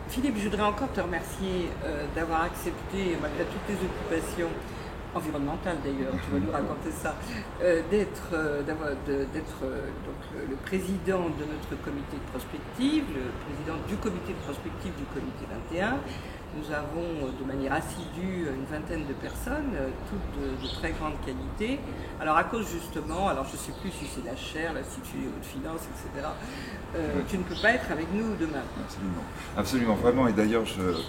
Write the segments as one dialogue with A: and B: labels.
A: Philippe, je voudrais encore te remercier d'avoir accepté, malgré toutes les occupations environnementales d'ailleurs, tu vas nous raconter ça, d'être donc le président de notre comité de prospective, le président du comité de prospective du comité 21. Nous avons de manière assidue une vingtaine de personnes, toutes de très grande qualité. Alors à cause justement, alors je ne sais plus si c'est la chaire, l'Institut des hautes finances, etc., tu ne peux pas être avec nous demain.
B: Absolument, absolument, vraiment. Et d'ailleurs,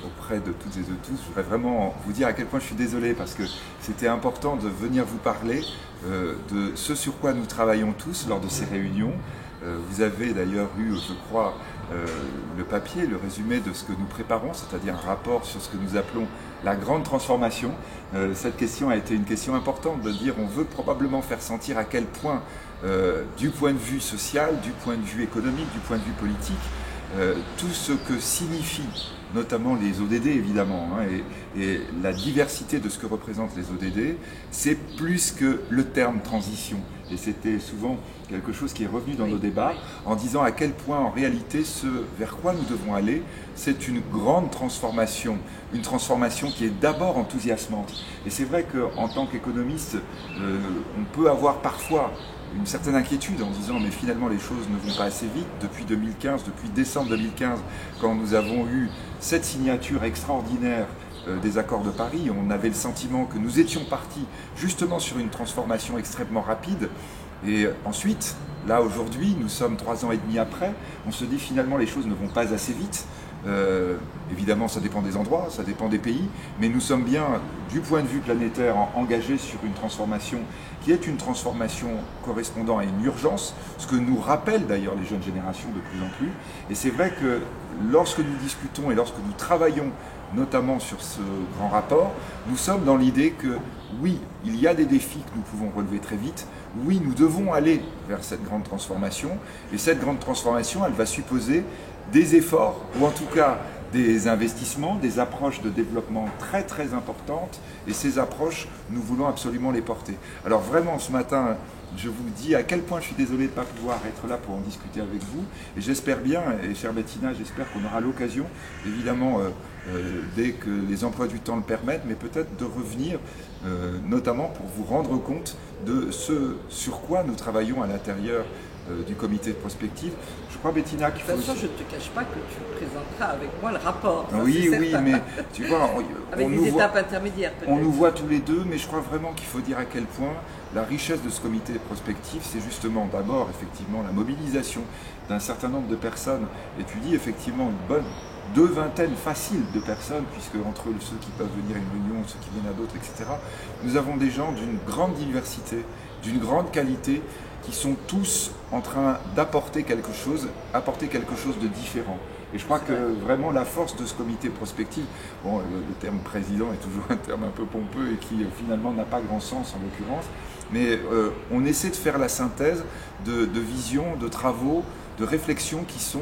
B: auprès de toutes et de tous, je voudrais vraiment vous dire à quel point je suis désolé parce que c'était important de venir vous parler de ce sur quoi nous travaillons tous lors de ces réunions. Vous avez d'ailleurs eu, je crois, le papier, le résumé de ce que nous préparons, c'est-à-dire un rapport sur ce que nous appelons la grande transformation. Cette question a été une question importante de dire on veut probablement faire sentir à quel point, du point de vue social, du point de vue économique, du point de vue politique, tout ce que signifie notamment les ODD évidemment, hein, et la diversité de ce que représentent les ODD, c'est plus que le terme transition. Et c'était souvent quelque chose qui est revenu dans nos débats en disant à quel point en réalité ce vers quoi nous devons aller, c'est une grande transformation, une transformation qui est d'abord enthousiasmante. Et c'est vrai qu'en tant qu'économiste, on peut avoir parfois une certaine inquiétude en disant mais finalement les choses ne vont pas assez vite. Depuis 2015, depuis décembre 2015, quand nous avons eu cette signature extraordinaire des accords de Paris, on avait le sentiment que nous étions partis justement sur une transformation extrêmement rapide. Et ensuite, là aujourd'hui, nous sommes 3 ans et demi après, on se dit finalement les choses ne vont pas assez vite. Évidemment, ça dépend des endroits, ça dépend des pays, mais nous sommes bien, du point de vue planétaire, engagés sur une transformation qui est une transformation correspondant à une urgence, ce que nous rappellent d'ailleurs les jeunes générations de plus en plus. Et c'est vrai que lorsque nous discutons et lorsque nous travaillons notamment sur ce grand rapport, nous sommes dans l'idée que oui, il y a des défis que nous pouvons relever très vite, oui, nous devons aller vers cette grande transformation, et cette grande transformation, elle va supposer des efforts, ou en tout cas des investissements, des approches de développement très très importantes, et ces approches, nous voulons absolument les porter. Alors vraiment, ce matin, je vous dis à quel point je suis désolé de ne pas pouvoir être là pour en discuter avec vous, et j'espère bien, et chère Bettina, j'espère qu'on aura l'occasion, évidemment, dès que les emplois du temps le permettent, mais peut-être de revenir, notamment pour vous rendre compte de ce sur quoi nous travaillons à l'intérieur du comité de prospective. Je crois, Bettina, qu'il faut...
A: De toute façon, je ne te cache pas que tu présenteras avec moi le rapport. Ça,
B: oui, oui, mais tu vois...
A: avec des étapes intermédiaires, peut-être.
B: On nous voit tous les deux, mais je crois vraiment qu'il faut dire à quel point la richesse de ce comité de prospective, c'est justement d'abord, effectivement, la mobilisation d'un certain nombre de personnes. Et tu dis, effectivement, une bonne... 20 faciles de personnes, puisque entre ceux qui peuvent venir à une réunion, ceux qui viennent à d'autres, etc., nous avons des gens d'une grande diversité, d'une grande qualité, qui sont tous en train d'apporter quelque chose de différent. Et je crois que vraiment la force de ce comité prospectif, bon, le terme président est toujours un terme un peu pompeux et qui finalement n'a pas grand sens en l'occurrence, mais on essaie de faire la synthèse de visions, de travaux, de réflexions qui sont,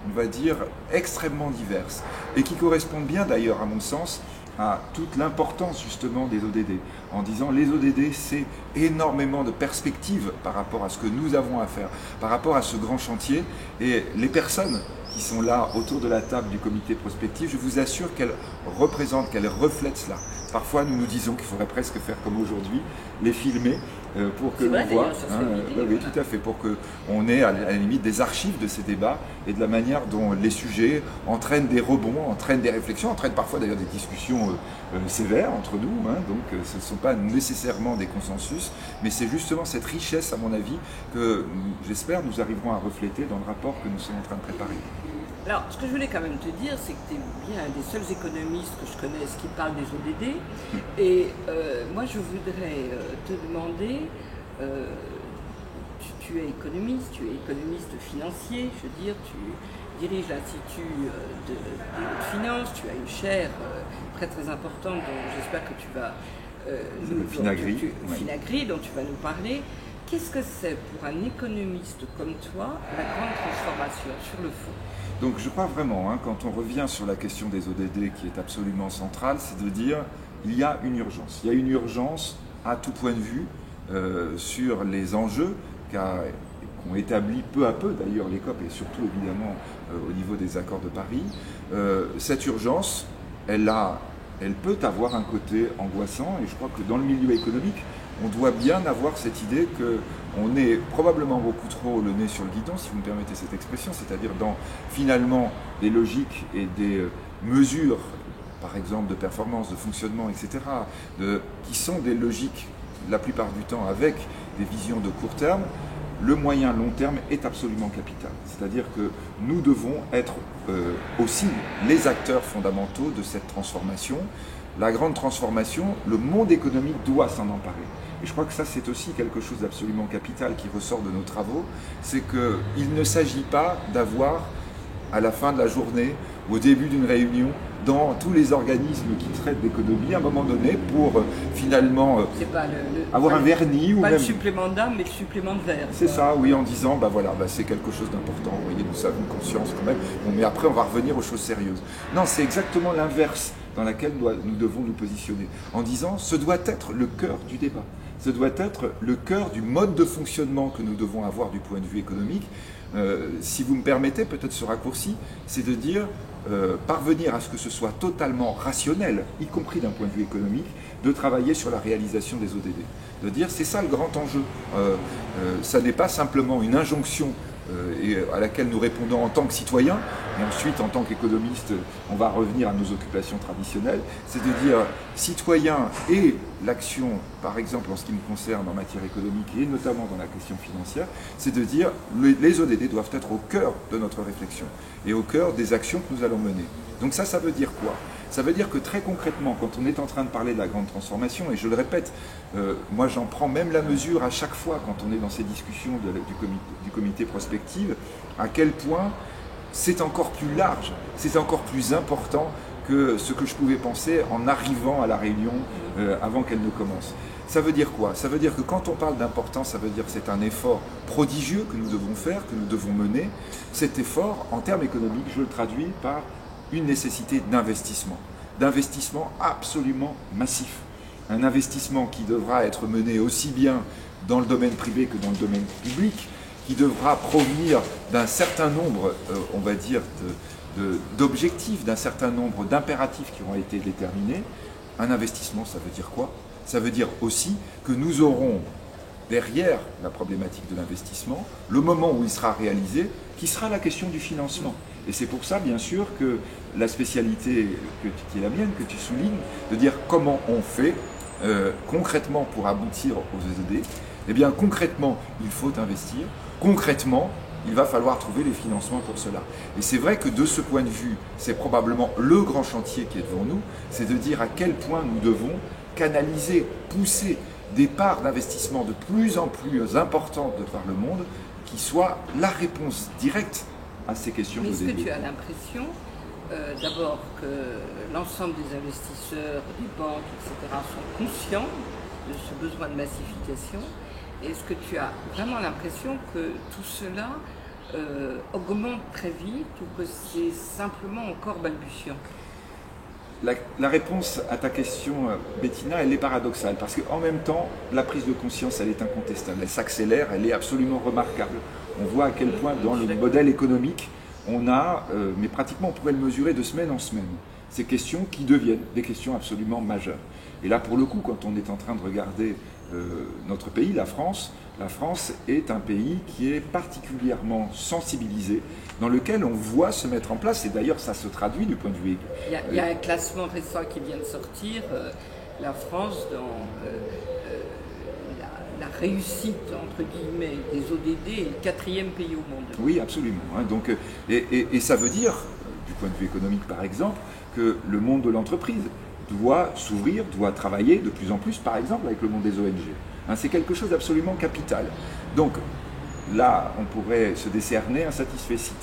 B: on va dire, extrêmement diverses et qui correspondent bien d'ailleurs, à mon sens, à toute l'importance justement des ODD, en disant les ODD c'est énormément de perspectives par rapport à ce que nous avons à faire, par rapport à ce grand chantier, et les personnes qui sont là autour de la table du comité prospectif, je vous assure qu'elles représentent, qu'elles reflètent cela. Parfois nous nous disons qu'il faudrait presque faire comme aujourd'hui, les filmer pour que l'on voit, oui, tout à fait, pour qu'on ait à la limite des archives de ces débats et de la manière dont les sujets entraînent des rebonds, entraînent des réflexions, entraînent parfois d'ailleurs des discussions sévères entre nous, hein, donc ce ne sont pas nécessairement des consensus, mais c'est justement cette richesse, à mon avis, que j'espère nous arriverons à refléter dans le rapport que nous sommes en train de préparer.
A: Alors, ce que je voulais quand même te dire, c'est que tu es bien un des seuls économistes que je connaisse qui parle des ODD. Et moi, je voudrais te demander, tu es économiste financier, je veux dire, tu diriges l'Institut des hautes finances, tu as une chaire très très importante dont j'espère que tu vas Finagri, dont tu vas nous parler. Qu'est-ce que c'est pour un économiste comme toi, la grande transformation sur le fond?
B: Donc je crois vraiment, hein, quand on revient sur la question des ODD qui est absolument centrale, c'est de dire il y a une urgence. Il y a une urgence à tout point de vue sur les enjeux, car qu'ont établi peu à peu d'ailleurs les COP et surtout évidemment au niveau des accords de Paris, cette urgence, elle peut avoir un côté angoissant et je crois que dans le milieu économique, on doit bien avoir cette idée qu'on est probablement beaucoup trop le nez sur le guidon, si vous me permettez cette expression, c'est-à-dire dans finalement des logiques et des mesures, par exemple de performance, de fonctionnement, etc., qui sont des logiques la plupart du temps avec des visions de court terme. Le moyen long terme est absolument capital. C'est-à-dire que nous devons être aussi les acteurs fondamentaux de cette transformation. La grande transformation, le monde économique doit s'en emparer. Et je crois que ça, c'est aussi quelque chose d'absolument capital qui ressort de nos travaux. C'est qu'il ne s'agit pas d'avoir, à la fin de la journée, au début d'une réunion, dans tous les organismes qui traitent d'économie, à un moment donné, pour finalement avoir un vernis ou
A: pas
B: même...
A: le supplément d'âme, mais le supplément de verre.
B: C'est ça, oui, en disant, c'est quelque chose d'important, vous voyez, nous avons conscience quand même, bon, mais après on va revenir aux choses sérieuses. Non, c'est exactement l'inverse dans laquelle nous devons nous positionner, en disant, ce doit être le cœur du débat, ce doit être le cœur du mode de fonctionnement que nous devons avoir du point de vue économique. Si vous me permettez, peut-être ce raccourci, c'est de dire, parvenir à ce que ce soit totalement rationnel, y compris d'un point de vue économique, de travailler sur la réalisation des ODD. De dire, c'est ça le grand enjeu. Ça n'est pas simplement une injonction à laquelle nous répondons en tant que citoyens, et ensuite en tant qu'économistes, on va revenir à nos occupations traditionnelles, c'est de dire citoyens et l'action, par exemple en ce qui me concerne en matière économique et notamment dans la question financière, c'est de dire les ODD doivent être au cœur de notre réflexion et au cœur des actions que nous allons mener. Donc ça veut dire quoi ? Ça veut dire que très concrètement, quand on est en train de parler de la grande transformation, et je le répète, moi j'en prends même la mesure à chaque fois quand on est dans ces discussions du comité prospective, à quel point c'est encore plus large, c'est encore plus important que ce que je pouvais penser en arrivant à la réunion avant qu'elle ne commence. Ça veut dire quoi? Ça veut dire que quand on parle d'importance, ça veut dire que c'est un effort prodigieux que nous devons faire, que nous devons mener. Cet effort, en termes économiques, je le traduis par une nécessité d'investissement absolument massif. Un investissement qui devra être mené aussi bien dans le domaine privé que dans le domaine public, qui devra provenir d'un certain nombre, on va dire, d'objectifs, d'un certain nombre d'impératifs qui auront été déterminés. Un investissement, ça veut dire quoi? Ça veut dire aussi que nous aurons derrière la problématique de l'investissement, le moment où il sera réalisé, qui sera la question du financement. Et c'est pour ça, bien sûr, que la spécialité qui est la mienne, que tu soulignes, de dire comment on fait concrètement pour aboutir aux ODD. Eh bien, concrètement, il faut investir. Concrètement, il va falloir trouver les financements pour cela. Et c'est vrai que de ce point de vue, c'est probablement le grand chantier qui est devant nous, c'est de dire à quel point nous devons canaliser, pousser des parts d'investissement de plus en plus importantes de par le monde, qui soient la réponse directe à ces questions de
A: débat.
B: Mais
A: est-ce que tu as l'impression, d'abord, que l'ensemble des investisseurs, des banques, etc., sont conscients de ce besoin de massification? Est-ce que tu as vraiment l'impression que tout cela augmente très vite ou que c'est simplement encore balbutiant?
B: La réponse à ta question, Bettina, elle est paradoxale, parce qu'en même temps, la prise de conscience, elle est incontestable, elle s'accélère, elle est absolument remarquable. On voit à quel point dans le modèle économique, on a, mais pratiquement on pourrait le mesurer de semaine en semaine, ces questions qui deviennent des questions absolument majeures. Et là, pour le coup, quand on est en train de regarder notre pays, la France est un pays qui est particulièrement sensibilisé, dans lequel on voit se mettre en place, et d'ailleurs ça se traduit du point de vue...
A: Il y a un classement récent qui vient de sortir, la France dans la réussite, entre guillemets, des ODD est le 4e pays au monde.
B: Oui, absolument. Hein, donc, et ça veut dire, du point de vue économique par exemple, que le monde de l'entreprise doit s'ouvrir, doit travailler de plus en plus, par exemple, avec le monde des ONG. Hein, c'est quelque chose d'absolument capital. Donc, là, on pourrait se décerner un satisfecit.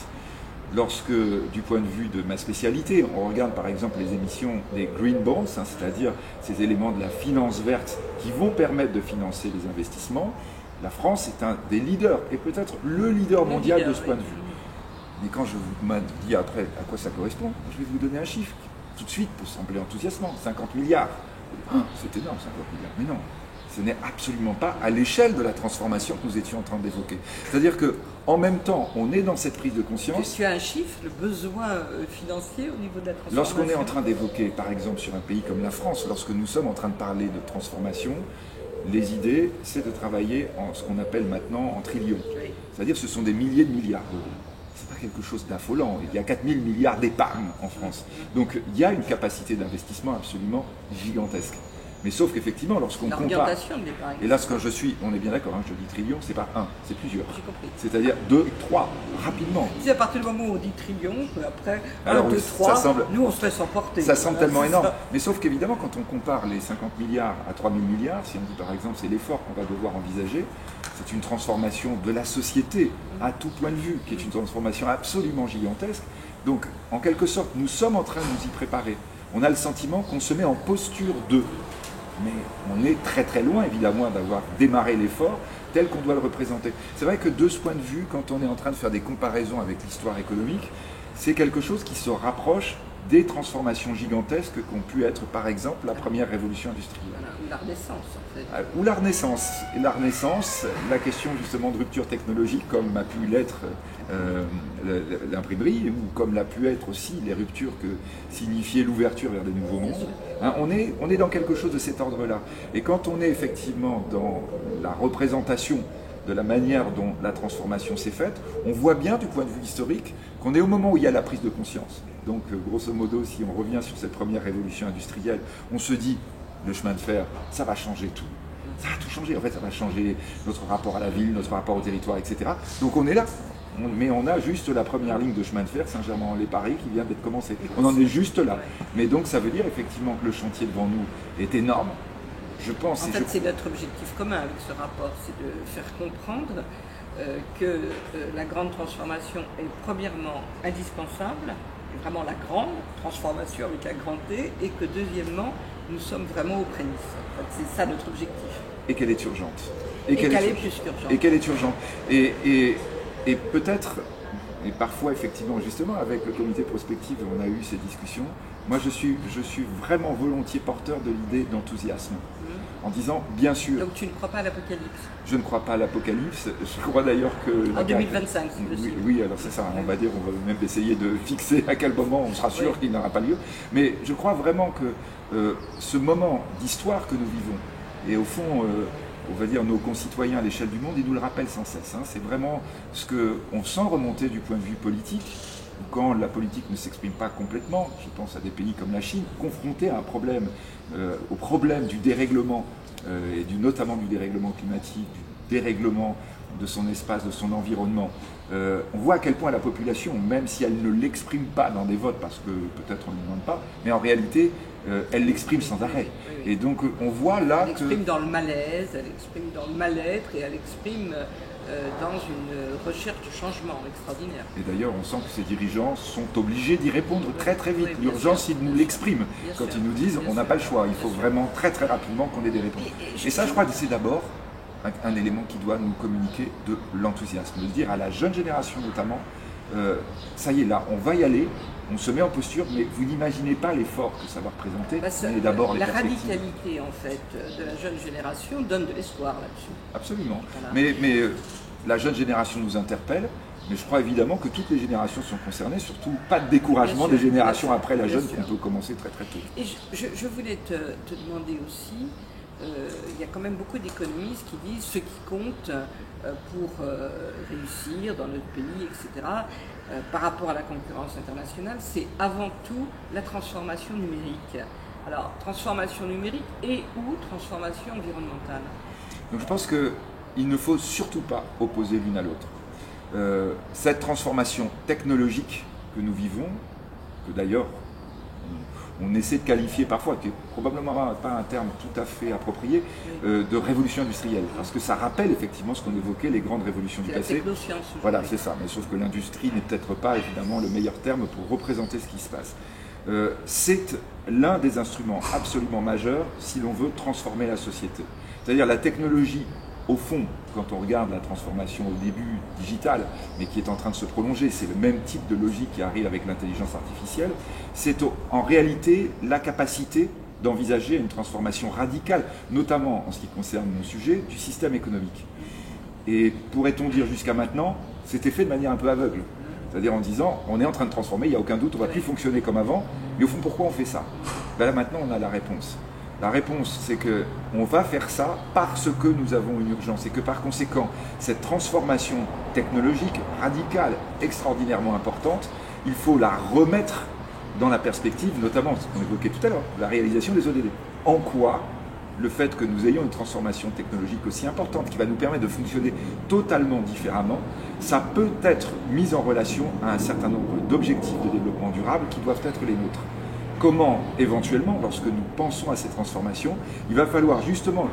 B: Lorsque, du point de vue de ma spécialité, on regarde par exemple les émissions des green bonds, hein, c'est-à-dire ces éléments de la finance verte qui vont permettre de financer les investissements, la France est un des leaders, et peut-être le leader mondial de ce point de vue. Mais quand je vous dis après à quoi ça correspond, je vais vous donner un chiffre qui tout de suite peut sembler enthousiasmant, 50 milliards. C'est énorme, 50 milliards, mais non. Ce n'est absolument pas à l'échelle de la transformation que nous étions en train d'évoquer. C'est-à-dire qu'en même temps, on est dans cette prise de conscience.
A: Tu as un chiffre, le besoin financier au niveau de la transformation?
B: Lorsqu'on est en train d'évoquer, par exemple, sur un pays comme la France, lorsque nous sommes en train de parler de transformation, les idées, c'est de travailler en ce qu'on appelle maintenant en trillions.
A: Oui.
B: C'est-à-dire que ce sont des milliers de milliards d'euros. Ce n'est pas quelque chose d'affolant. Il y a 4 000 milliards d'épargne en France. Donc il y a une capacité d'investissement absolument gigantesque. Mais sauf qu'effectivement, lorsqu'on compare...
A: L'orientation de l'épargne.
B: Et là, ce que je suis, on est bien d'accord, hein, je dis trillion, c'est pas un, c'est plusieurs.
A: J'ai compris.
B: C'est-à-dire 2, 3, rapidement.
A: C'est à partir du moment où on dit trillion, après,
B: Alors,
A: 1, 2, 3,
B: semble,
A: nous on se laisse emporter.
B: Ça semble tellement
A: c'est
B: énorme.
A: ça.
B: Mais sauf qu'évidemment, quand on compare les 50 milliards à 3 000 milliards, si on dit par exemple c'est l'effort qu'on va devoir envisager, c'est une transformation de la société à tout point de vue, qui est une transformation absolument gigantesque. Donc, en quelque sorte, nous sommes en train de nous y préparer. On a le sentiment qu'on se met en posture de... Mais on est très très loin évidemment d'avoir démarré l'effort tel qu'on doit le représenter. C'est vrai que de ce point de vue, quand on est en train de faire des comparaisons avec l'histoire économique, c'est quelque chose qui se rapproche des transformations gigantesques qu'ont pu être par exemple la première révolution industrielle.
A: Voilà, ou la Renaissance en fait.
B: Ou la Renaissance. Et la Renaissance, la question justement de rupture technologique comme a pu l'être l'imprimerie ou comme l'a pu être aussi les ruptures que signifiait l'ouverture vers des nouveaux mondes. Hein, on est dans quelque chose de cet ordre-là. Et quand on est effectivement dans la représentation de la manière dont la transformation s'est faite, on voit bien du point de vue historique qu'on est au moment où il y a la prise de conscience. Donc grosso modo, si on revient sur cette première révolution industrielle, on se dit, le chemin de fer, ça va changer tout. Ça va tout changer, en fait, ça va changer notre rapport à la ville, notre rapport au territoire, etc. Donc on est là. Mais on a juste la première ligne de chemin de fer, Saint-Germain-en-Laye-Paris, qui vient d'être commencée. On en est juste là. Mais donc ça veut dire effectivement que le chantier devant nous est énorme. Je pense.
A: En fait, c'est notre objectif commun avec ce rapport, c'est de faire comprendre que la grande transformation est premièrement indispensable, et vraiment la grande transformation avec un grand T, et que deuxièmement, nous sommes vraiment aux prémices. En fait, c'est ça notre objectif.
B: Et qu'elle est urgente.
A: Et qu'elle est plus qu'urgente.
B: Et qu'elle est urgente. Et peut-être, et parfois effectivement, justement, avec le comité prospective, on a eu ces discussions. Moi, je suis vraiment volontiers porteur de l'idée d'enthousiasme. En disant, bien sûr...
A: Donc tu ne crois pas à l'apocalypse? Je
B: ne crois pas à l'apocalypse. Je crois d'ailleurs que...
A: En 2025, c'est possible.
B: Oui, alors c'est ça. On va dire, on va même essayer de fixer à quel moment on sera sûr qu'il n'aura pas lieu. Mais je crois vraiment que ce moment d'histoire que nous vivons, et au fond... on va dire nos concitoyens à l'échelle du monde, ils nous le rappellent sans cesse. Hein. C'est vraiment ce qu'on sent remonter du point de vue politique, quand la politique ne s'exprime pas complètement, je pense à des pays comme la Chine, confrontés à un problème, au problème du dérèglement, et notamment du dérèglement climatique, du dérèglement de son espace, de son environnement. On voit à quel point la population, même si elle ne l'exprime pas dans des votes, parce que peut-être on ne lui demande pas, mais en réalité, elle l'exprime sans arrêt. Et donc on voit là
A: elle exprime dans le malaise, elle exprime dans le mal-être et elle exprime dans une recherche de changement extraordinaire.
B: Et d'ailleurs, on sent que ces dirigeants sont obligés d'y répondre très très vite.
A: Oui,
B: l'urgence, ils nous l'expriment. Quand ils nous disent, on n'a pas le choix, il faut vraiment très très rapidement qu'on ait des réponses. Et ça, je crois que c'est d'abord un élément qui doit nous communiquer de l'enthousiasme, de dire à la jeune génération notamment, ça y est là, on va y aller, on se met en posture, mais vous n'imaginez pas l'effort que ça va représenter.
A: La radicalité en fait de la jeune génération donne de l'espoir là-dessus.
B: Absolument. Voilà. Mais la jeune génération nous interpelle, mais je crois évidemment que toutes les générations sont concernées, surtout pas de découragement des générations après la jeune qu'on peut commencer très très tôt.
A: Et je voulais te demander aussi, il y a quand même beaucoup d'économistes qui disent ce qui compte pour réussir dans notre pays, etc., par rapport à la concurrence internationale, c'est avant tout la transformation numérique. Alors, transformation numérique et ou transformation environnementale?
B: Donc je pense qu'il ne faut surtout pas opposer l'une à l'autre. Cette transformation technologique que nous vivons, que d'ailleurs on essaie de qualifier parfois, qui n'est probablement pas un terme tout à fait approprié, de révolution industrielle. Parce que ça rappelle effectivement ce qu'on évoquait, les grandes révolutions du passé.
A: La technoscience.
B: Voilà, c'est ça. Mais sauf que l'industrie n'est peut-être pas évidemment le meilleur terme pour représenter ce qui se passe. C'est l'un des instruments absolument majeurs si l'on veut transformer la société. C'est-à-dire la technologie, au fond, quand on regarde la transformation au début digitale, mais qui est en train de se prolonger, c'est le même type de logique qui arrive avec l'intelligence artificielle, c'est en réalité la capacité d'envisager une transformation radicale, notamment en ce qui concerne mon sujet, du système économique. Et pourrait-on dire jusqu'à maintenant, c'était fait de manière un peu aveugle. C'est-à-dire en disant, on est en train de transformer, il n'y a aucun doute, on ne va plus fonctionner comme avant, mais au fond, pourquoi on fait ça? Ben là maintenant, on a la réponse. La réponse, c'est qu'on va faire ça parce que nous avons une urgence et que par conséquent, cette transformation technologique radicale, extraordinairement importante, il faut la remettre dans la perspective, notamment ce qu'on évoquait tout à l'heure, la réalisation des ODD. En quoi le fait que nous ayons une transformation technologique aussi importante qui va nous permettre de fonctionner totalement différemment, ça peut être mis en relation à un certain nombre d'objectifs de développement durable qui doivent être les nôtres. Comment, éventuellement, lorsque nous pensons à ces transformations, il va falloir justement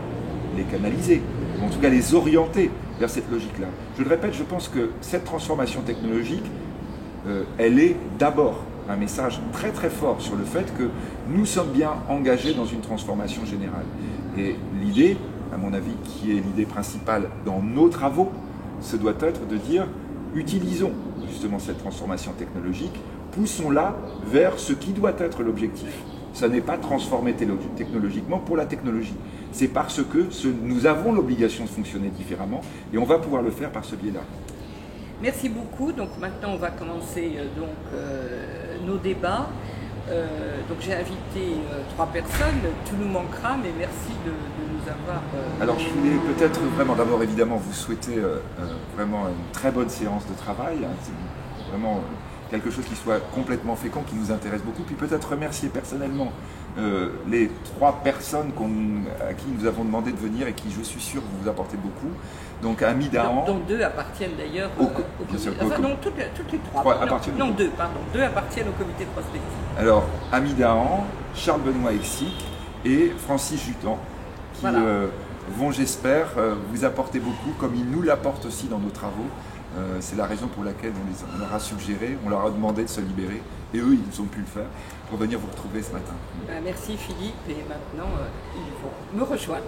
B: les canaliser, ou en tout cas les orienter vers cette logique-là. Je le répète, je pense que cette transformation technologique, elle est d'abord un message très très fort sur le fait que nous sommes bien engagés dans une transformation générale. Et l'idée, à mon avis, qui est l'idée principale dans nos travaux, ce doit être de dire, utilisons justement cette transformation technologique, poussons-la vers ce qui doit être l'objectif. Ça n'est pas transformer technologiquement pour la technologie. C'est parce que nous avons l'obligation de fonctionner différemment et on va pouvoir le faire par ce biais-là.
A: Merci beaucoup. Donc maintenant, on va commencer nos débats. Donc j'ai invité 3 personnes. Tout nous manquera, mais merci de nous avoir...
B: Alors je voulais peut-être vraiment d'abord évidemment vous souhaiter vraiment une très bonne séance de travail. C'est vraiment quelque chose qui soit complètement fécond, qui nous intéresse beaucoup. Puis peut-être remercier personnellement les 3 personnes à qui nous avons demandé de venir et qui, je suis sûr, vont vous apporter beaucoup. Donc Ami Dahan,
A: dont 2 appartiennent d'ailleurs au comité. Enfin non, toutes les 3. Non, 2, pardon. 2 appartiennent au comité de prospective.
B: Alors Ami Dahan, Charles-Benoît Exsic et Francis Jutan, qui vont, j'espère, vous apporter beaucoup, comme ils nous l'apportent aussi dans nos travaux. C'est la raison pour laquelle on leur a suggéré, on leur a demandé de se libérer, et eux, ils ont pu le faire, pour venir vous retrouver ce matin.
A: Merci Philippe, et maintenant, ils vont me rejoindre.